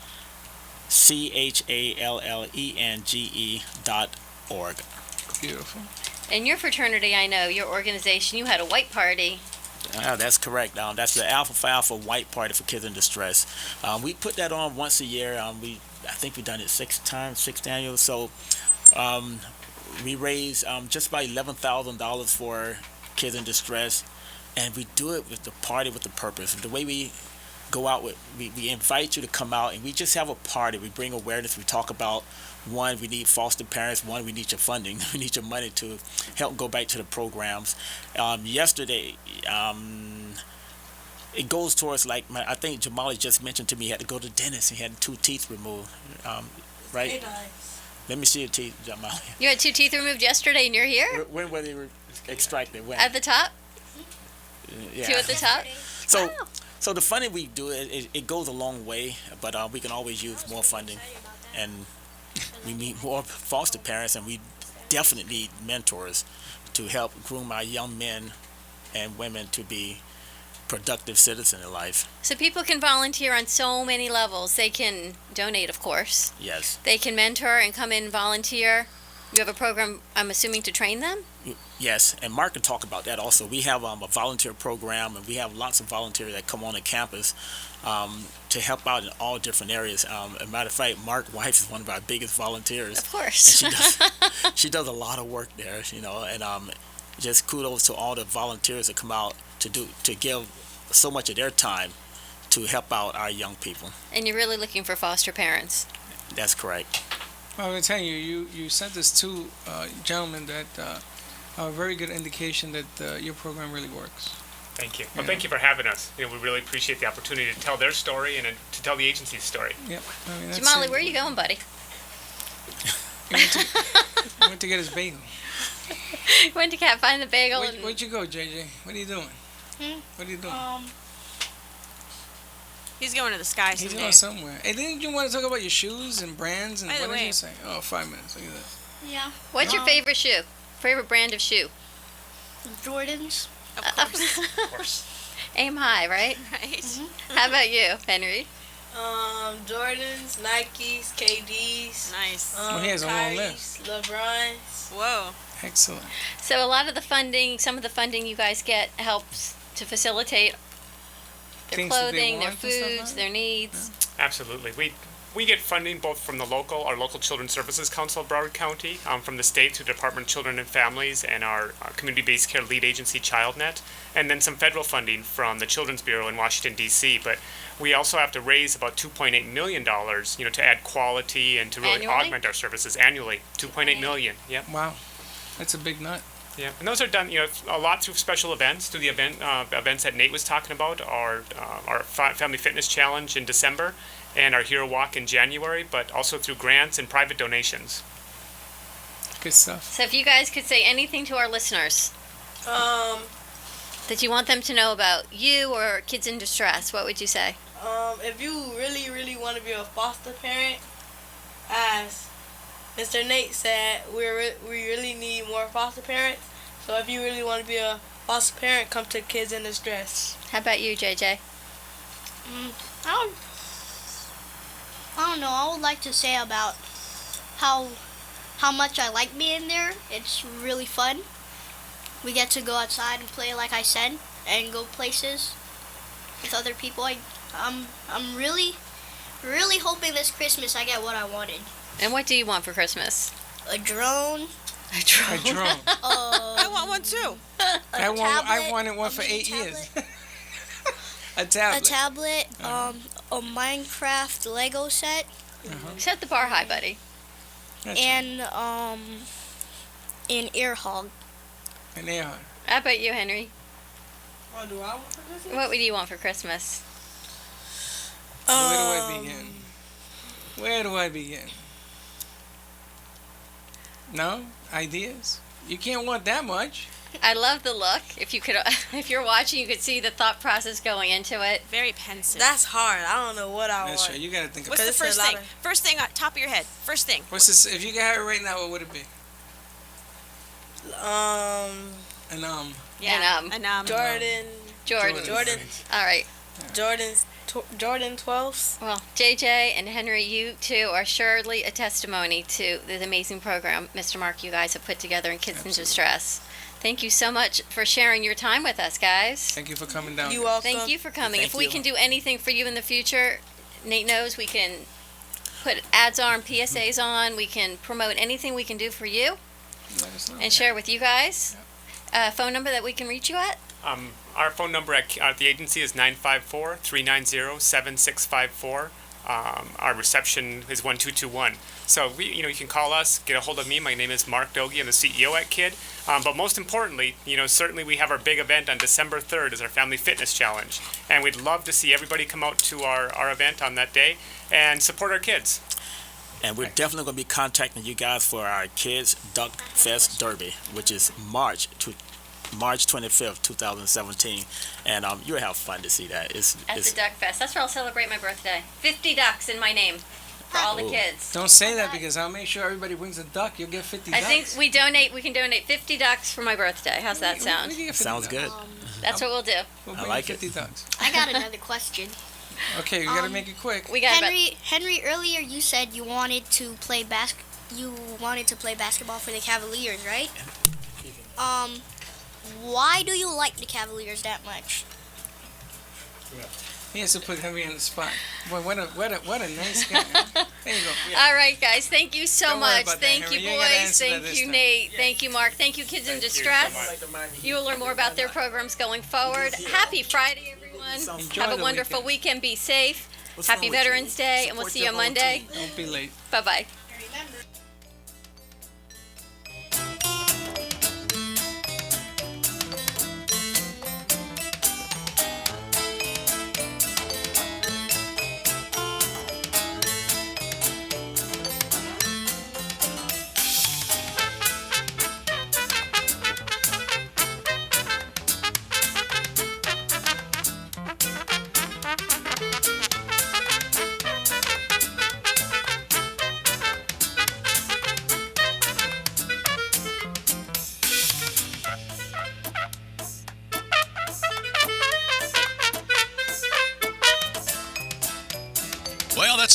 CHALLENGE.org. Beautiful. In your fraternity, I know, your organization, you had a white party. That's correct. That's the Alpha Phi Alpha White Party for Kids in Distress. We put that on once a year. I think we've done it 6th annual. So we raise just about $11,000 for Kids in Distress, and we do it with the party with the purpose. The way we go out with, we invite you to come out, and we just have a party. We bring awareness. We talk about, one, we need foster parents. One, we need your funding. We need your money to help go back to the programs. Yesterday, it goes towards, like, I think Jamali just mentioned to me he had to go to the dentist. He had 2 teeth removed, right? Let me see your teeth, Jamali. You had 2 teeth removed yesterday and you're here? When were they extracted? When? At the top? Yeah. 2 at the top? So, Wow. so the funding we do, it goes a long way, but we can always use more funding. And we need more foster parents, and we definitely need mentors to help groom our young men and women to be productive citizens in life. So people can volunteer on so many levels. They can donate, of course. Yes. They can mentor and come in and volunteer. You have a program, I'm assuming, to train them? Yes, and Mark can talk about that also. We have a volunteer program, and we have lots of volunteers that come on the campus to help out in all different areas. As a matter of fact, Mark's wife is one of our biggest volunteers. Of course. And she does a lot of work there, and just kudos to all the volunteers that come out to give so much of their time to help out our young people. And you're really looking for foster parents. That's correct. Well, I'm going to tell you, you sent us 2 gentlemen that are a very good indication that your program really works. Thank you. Well, thank you for having us. We really appreciate the opportunity to tell their story and to tell the agency's story. Yep. I mean, Jamali, where are you going, buddy? He went to get his bagel. Went to find the bagel. Where'd you go, JJ? What are you doing? What are you doing? He's going to the sky He's someday. going somewhere. Hey, didn't you want to talk about your shoes and brands? And By the what did way- you say? Oh, 5 minutes. Look at that. Yeah. What's your favorite shoe? Favorite brand of shoe? Jordans. Of course. Of course. Aim high, right? Right. How about you, Henry? Jordans, Nikes, KDs. Nice. He has a long list. LeBrons. Whoa. Excellent. So a lot of the funding, some of the funding you guys get helps to facilitate their Things that they clothing, their want and stuff like foods, that? their needs. Absolutely. We get funding both from the local, our local Children's Services Council of Broward County, from the state through the Department of Children and Families and our community-based care lead agency, ChildNet, and then some federal funding from the Children's Bureau in Washington, D.C. But we also have to raise about $2.8 million, to add quality and to really Annually? augment our services annually. $2.8 million. Yep. Wow. That's a big nut. Yeah, and those are done, a lot through special events, through the events that Nate was talking about, our Family Fitness Challenge in December, and our Hero Walk in January, but also through grants and private donations. Good stuff. So if you guys could say anything to our listeners that you want them to know about you or kids in distress, what would you say? If you really, really want to be a foster parent, as Mr. Nate said, we really need more foster parents. So if you really want to be a foster parent, come to Kids in Distress. How about you, JJ? I don't know. I would like to say about how much I like being there. It's really fun. We get to go outside and play, like I said, and go places with other people. I'm really, really hoping this Christmas I get what I wanted. And what do you want for Christmas? A drone. A drone. A drone. I want one too. I wanted one for 8 years. A tablet. A tablet. A Minecraft Lego set. Set the bar high, buddy. And an ear hog. An air hog. How about you, Henry? What do I want for Christmas? What would you want for Christmas? Where do I begin? Where do I begin? No? Ideas? You can't want that much. I love the look. If you could, if you're watching, you could see the thought process going into it. Very pensive. That's hard. I don't know what I That's want. right. You gotta think What's about the it. first thing? First thing on top of your head. First thing. What's this? If you could have it right now, what would it be? An Yeah. And Jordan. All right. Jordan 12s. Well, JJ and Henry, you two are surely a testimony to the amazing program, Mr. Mark, you guys have put together in Kids in Distress. Thank you so much for sharing your time with us, guys. Thank you for coming down. You welcome. Thank you for coming. Thank If we you. can do anything for you in the future, Nate knows we can put ads on, PSAs on, we can promote anything we can do for you Let us know. and share with you guys. Phone number that we can reach you at? Our phone number at the agency is 954-390-7654. Our reception is 1221. So you can call us, get a hold of me. My name is Mark Dogie. I'm the CEO at KID. But most importantly, certainly we have our big event on December 3rd is our Family Fitness Challenge. And we'd love to see everybody come out to our event on that day and support our kids. And we're definitely going to be contacting you guys for our Kids Duck Fest Derby, which is March 25th, 2017. And you'll have fun to see that. At the Duck Fest. That's where I'll celebrate my birthday. 50 ducks in my name for all the kids. Don't say that because I'll make sure everybody brings a duck. You'll get 50 I ducks. think we can donate 50 ducks for my birthday. How's that sound? We can get 50 Sounds ducks. good. That's what we'll do. We'll I bring like you it. 50 ducks. I got another question. Okay, you gotta make it quick. We got Henry, earlier you said you wanted to play basketball for the Cavaliers, right? Why do you like the Cavaliers that much? He has to put Henry on the spot. Boy, what a nice guy. There you go. All right, guys. Thank you so Don't worry much. about that, Thank Henry. you, You ain't gotta boys. answer that Thank this you, time. Nate. Thank you, Mark. Thank you, Kids in Distress. You will learn more about their programs going forward. Happy Friday, everyone. Enjoy Have a the wonderful weekend. weekend. Be safe. What's Happy wrong with you? Veterans Day, and we'll Support see you on your vote, Monday. too. Don't be late. Bye-bye.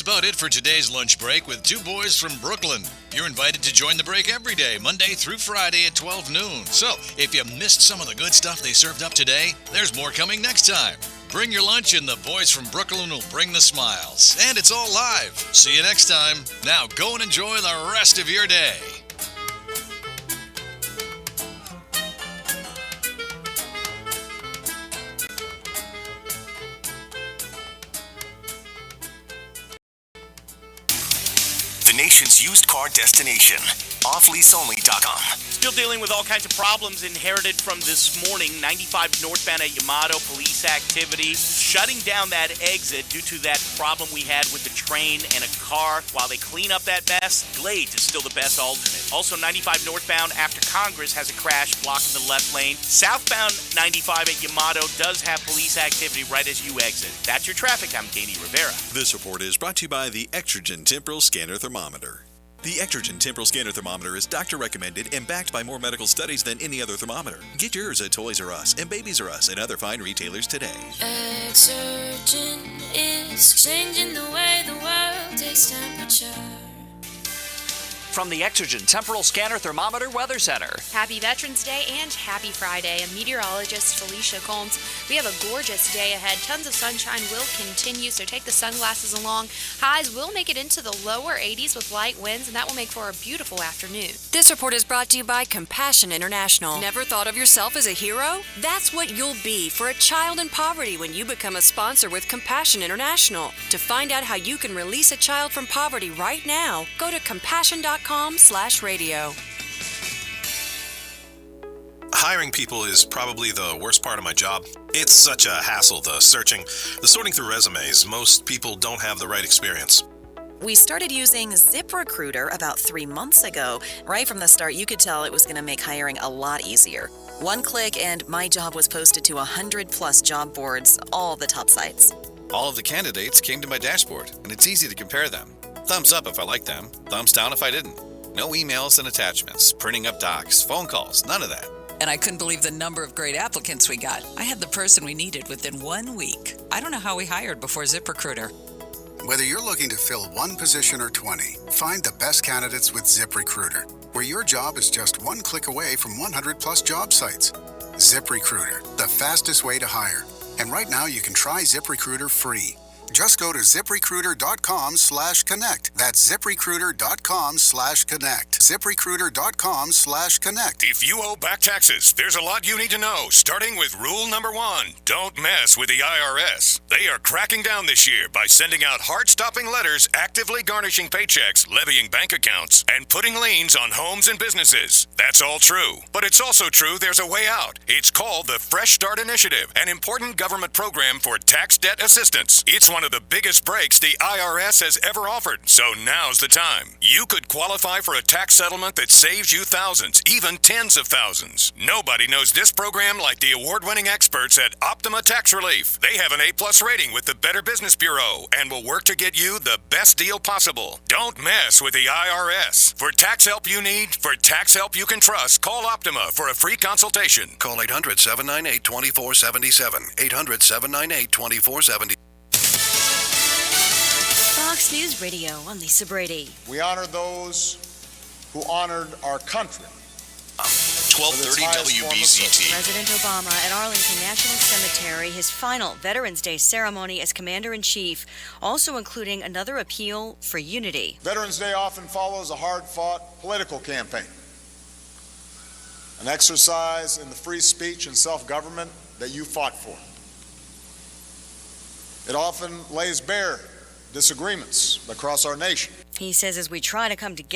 about it for today's lunch break with two boys from Brooklyn. You're invited to join the break every day, Monday through Friday at 12 noon. So, if you missed some of the good stuff they served up today, there's more coming next time. Bring your lunch and the boys from Brooklyn will bring the smiles. And it's all live. See you next time. Now go and enjoy the rest of your day. The nation's used car destination, offleaseonly.com. Still dealing with all kinds of problems inherited from this morning. 95 northbound at Yamato, police activity shutting down that exit due to that problem we had with the train and a car. While they clean up that mess, Glades is still the best alternate. Also 95 northbound after Congress has a crash blocking the left lane. Southbound 95 at Yamato does have police activity right as you exit. That's your traffic. I'm Danny Rivera. This report is brought to you by the Extragen Temporal Scanner Thermometer. The Extragen Temporal Scanner Thermometer is doctor recommended and backed by more medical studies than any other thermometer. Get yours at Toys R Us and Babies R Us and other fine retailers today. Extragen is changing the way the world takes temperature. From the Extragen Temporal Scanner Thermometer Weather Center. Happy Veterans Day and happy Friday. I'm meteorologist Felicia Combs. We have a gorgeous day ahead. Tons of sunshine will continue, so take the sunglasses along. Highs will make it into the lower 80s with light winds, and that will make for a beautiful afternoon. This report is brought to you by Compassion International. Never thought of yourself as a hero? That's what you'll be for a child in poverty when you become a sponsor with Compassion International. To find out how you can release a child from poverty right now, go to compassion.com/radio. Hiring people is probably the worst part of my job. It's such a hassle, the searching, the sorting through resumes. Most people don't have the right experience. We started using ZipRecruiter about 3 months ago. Right from the start, you could tell it was going to make hiring a lot easier. One click and my job was posted to 100+ job boards, all the top sites. All of the candidates came to my dashboard, and it's easy to compare them. Thumbs up if I liked them, thumbs down if I didn't. No emails and attachments, printing up docs, phone calls, none of that. And I couldn't believe the number of great applicants we got. I had the person we needed within 1 week. I don't know how we hired before ZipRecruiter. Whether you're looking to fill one position or 20, find the best candidates with ZipRecruiter, where your job is just one click away from 100+ job sites. ZipRecruiter, the fastest way to hire. And right now you can try ZipRecruiter free. Just go to ZipRecruiter.com/connect. That's ZipRecruiter.com/connect. ZipRecruiter.com/connect. If you owe back taxes, there's a lot you need to know, starting with rule number 1. Don't mess with the IRS. They are cracking down this year by sending out heart-stopping letters actively garnishing paychecks, levying bank accounts, and putting liens on homes and businesses. That's all true. But it's also true there's a way out. It's called the Fresh Start Initiative, an important government program for tax debt assistance. It's one of the biggest breaks the IRS has ever offered, so now's the time. You could qualify for a tax settlement that saves you thousands, even tens of thousands. Nobody knows this program like the award-winning experts at Optima Tax Relief. They have an A+ rating with the Better Business Bureau and will work to get you the best deal possible. Don't mess with the IRS. For tax help you need, for tax help you can trust, call Optima for a free consultation. Call 800-798-2477. 800-798-2477. Fox News Radio, I'm Lisa Brady. We honor those who honored our country. 1230 WBCT. President Obama at Arlington National Cemetery, his final Veterans Day ceremony as Commander-in-Chief, also including another appeal for unity. Veterans Day often follows a hard-fought political campaign, an exercise in the free speech and self-government that you fought for. It often lays bare disagreements across our nation. He says as we try to come together,